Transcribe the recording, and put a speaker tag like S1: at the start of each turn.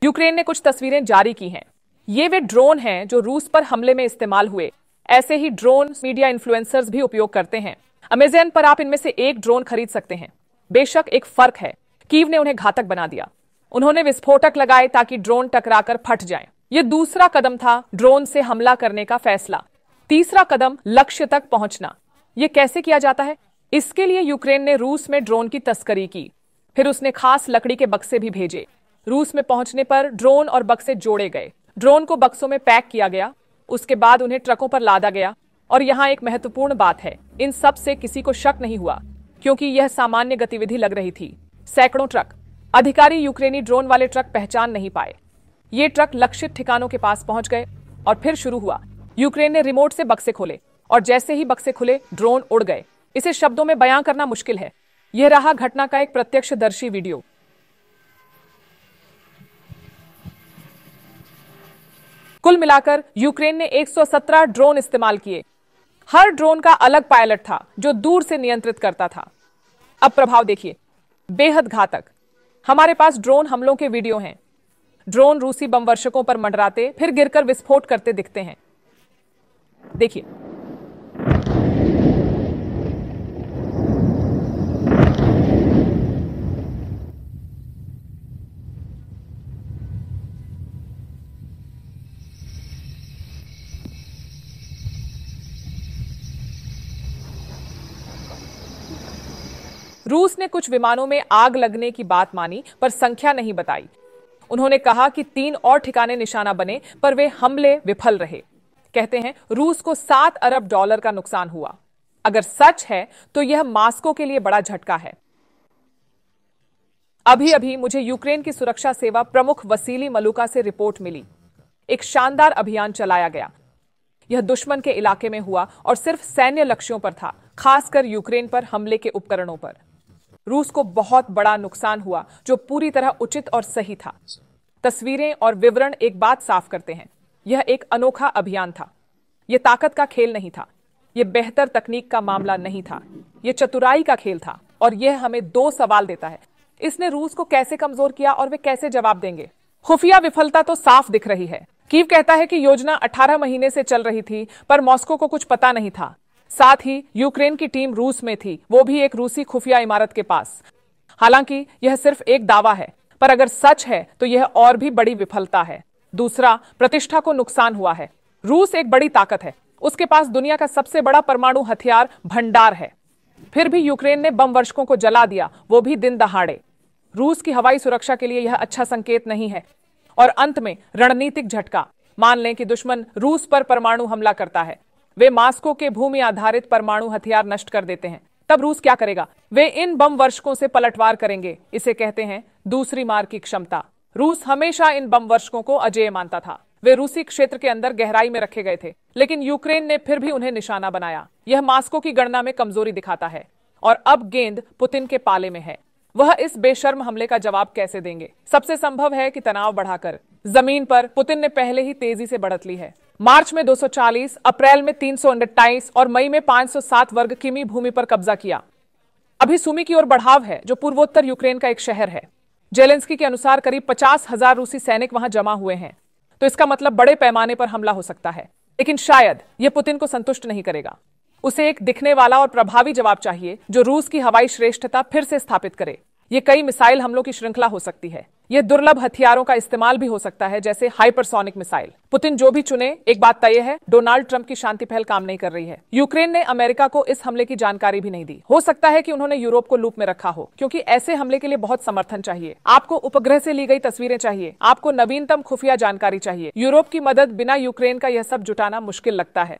S1: Ukraine ने कुछ तस्वीरें जारी की हैं। ये वे ड्रोन हैं जो रूस पर हमले में इस्तेमाल हुए। ऐसे ही ड्रोन मीडिया इन्फ्लुएंसर्स भी उपयोग करते हैं। अमेज़न पर आप इनमें से एक ड्रोन खरीद सकते हैं। बेशक एक फर्क है, कीव ने उन्हें घातक बना दिया। उन्होंने विस्फोटक लगाए ताकि ड्रोन टकराकर फट जाएं। यह दूसरा कदम था ड्रोन से हमला करने का फैसला। तीसरा कदम लक्ष्य तक पहुंचना। यह कैसे किया जाता है? इसके लिए यूक्रेन ने रूस में ड्रोन की तस्करी की। फिर उसने खास लकड़ी के बक्से भी भेजे। रूस में पहुंचने पर ड्रोन और बक्से जोड़े गए। ड्रोन को बक्सों में पैक किया गया। उसके बाद उन्हें ट्रकों पर लादा गया। और यहाँ एक महत्वपूर्ण बात है, इन सब से किसी को शक नहीं हुआ, क्योंकि यह सामान्य गतिविधि लग रही थी। सैकड़ों ट्रक। अधिकारी यूक्रेनी ड्रोन वाले ट्रक पहचान नहीं पाए। ये ट्रक लक्षित ठिकानों के पास पहुंच गए और फिर शुरू हुआ। यूक्रेन ने रिमोट से बक्से खोले और जैसे ही बक्से खुले ड्रोन उड़ गए। इसे शब्दों में बयां करना मुश्किल है। यह रहा घटना का एक प्रत्यक्षदर्शी वीडियो। कुल मिलाकर यूक्रेन ने 117 ड्रोन इस्तेमाल किए। हर ड्रोन का अलग पायलट था जो दूर से नियंत्रित करता था। अब प्रभाव देखिए, बेहद घातक। हमारे पास ड्रोन हमलों के वीडियो हैं। ड्रोन रूसी बमवर्षकों पर मंडराते फिर गिरकर विस्फोट करते दिखते हैं। देखिए, रूस ने कुछ विमानों में आग लगने की बात मानी पर संख्या नहीं बताई। उन्होंने कहा कि 3 और ठिकाने निशाना बने पर वे हमले विफल रहे। कहते हैं रूस को $7 अरब का नुकसान हुआ। अगर सच है तो यह मॉस्को के लिए बड़ा झटका है। अभी अभी मुझे यूक्रेन की सुरक्षा सेवा प्रमुख वसीली मलुका से रिपोर्ट मिली। एक शानदार अभियान चलाया गया। यह दुश्मन के इलाके में हुआ और सिर्फ सैन्य लक्ष्यों पर था, खासकर यूक्रेन पर हमले के उपकरणों पर। रूस को बहुत बड़ा नुकसान हुआ जो पूरी तरह उचित और सही था। तस्वीरें और विवरण एक बात साफ करते हैं, यह एक अनोखा अभियान था। यह ताकत का खेल नहीं था, यह बेहतर तकनीक का मामला नहीं था, यह चतुराई का खेल था। और यह हमें 2 सवाल देता है, इसने रूस को कैसे कमजोर किया और वे कैसे जवाब देंगे। खुफिया विफलता तो साफ दिख रही है। कीव कहता है कि योजना 18 महीने से चल रही थी पर मॉस्को को कुछ पता नहीं था। साथ ही यूक्रेन की टीम रूस में थी, वो भी एक रूसी खुफिया इमारत के पास। हालांकि यह सिर्फ एक दावा है, पर अगर सच है तो यह और भी बड़ी विफलता है। दूसरा, प्रतिष्ठा को नुकसान हुआ है। रूस एक बड़ी ताकत है, उसके पास दुनिया का सबसे बड़ा परमाणु हथियार भंडार है। फिर भी यूक्रेन ने बम वर्षकों को जला दिया, वो भी दिन दहाड़े। रूस की हवाई सुरक्षा के लिए यह अच्छा संकेत नहीं है। और अंत में रणनीतिक झटका। मान लें कि दुश्मन रूस पर परमाणु हमला करता है, वे मॉस्को के भूमि आधारित परमाणु हथियार नष्ट कर देते हैं, तब रूस क्या करेगा? वे इन बम वर्षकों से पलटवार करेंगे। इसे कहते हैं दूसरी मार की क्षमता। रूस हमेशा इन बम वर्षकों को अजेय मानता था। वे रूसी क्षेत्र के अंदर गहराई में रखे गए थे, लेकिन यूक्रेन ने फिर भी उन्हें निशाना बनाया। यह मॉस्को की गणना में कमजोरी दिखाता है और अब गेंद पुतिन के पाले में है। वह इस बेशर्म हमले का जवाब कैसे देंगे? सबसे संभव है कि तनाव बढ़ाकर। जमीन पर पुतिन ने पहले ही तेजी से बढ़त ली है। मार्च में 240, अप्रैल में 329 और मई में 507 वर्ग किमी भूमि पर कब्जा किया। अभी सुमी की ओर बढ़ाव है, जो पूर्वोत्तर यूक्रेन का एक शहर है। जेलेंस्की के अनुसार करीब 50,000 रूसी सैनिक वहां जमा हुए हैं, तो इसका मतलब बड़े पैमाने पर हमला हो सकता है। लेकिन शायद यह पुतिन को संतुष्ट नहीं करेगा। उसे एक दिखने वाला और प्रभावी जवाब चाहिए जो रूस की हवाई श्रेष्ठता फिर से स्थापित करे। ये कई मिसाइल हमलों की श्रृंखला हो सकती है। यह दुर्लभ हथियारों का इस्तेमाल भी हो सकता है, जैसे हाइपरसोनिक मिसाइल। पुतिन जो भी चुने, एक बात तय है, डोनाल्ड ट्रंप की शांति पहल काम नहीं कर रही है। यूक्रेन ने अमेरिका को इस हमले की जानकारी भी नहीं दी। हो सकता है कि उन्होंने यूरोप को लूप में रखा हो, क्योंकि ऐसे हमले के लिए बहुत समर्थन चाहिए। आपको उपग्रह से ली गई तस्वीरें चाहिए, आपको नवीनतम खुफिया जानकारी चाहिए। यूरोप की मदद बिना यूक्रेन का यह सब जुटाना मुश्किल लगता है।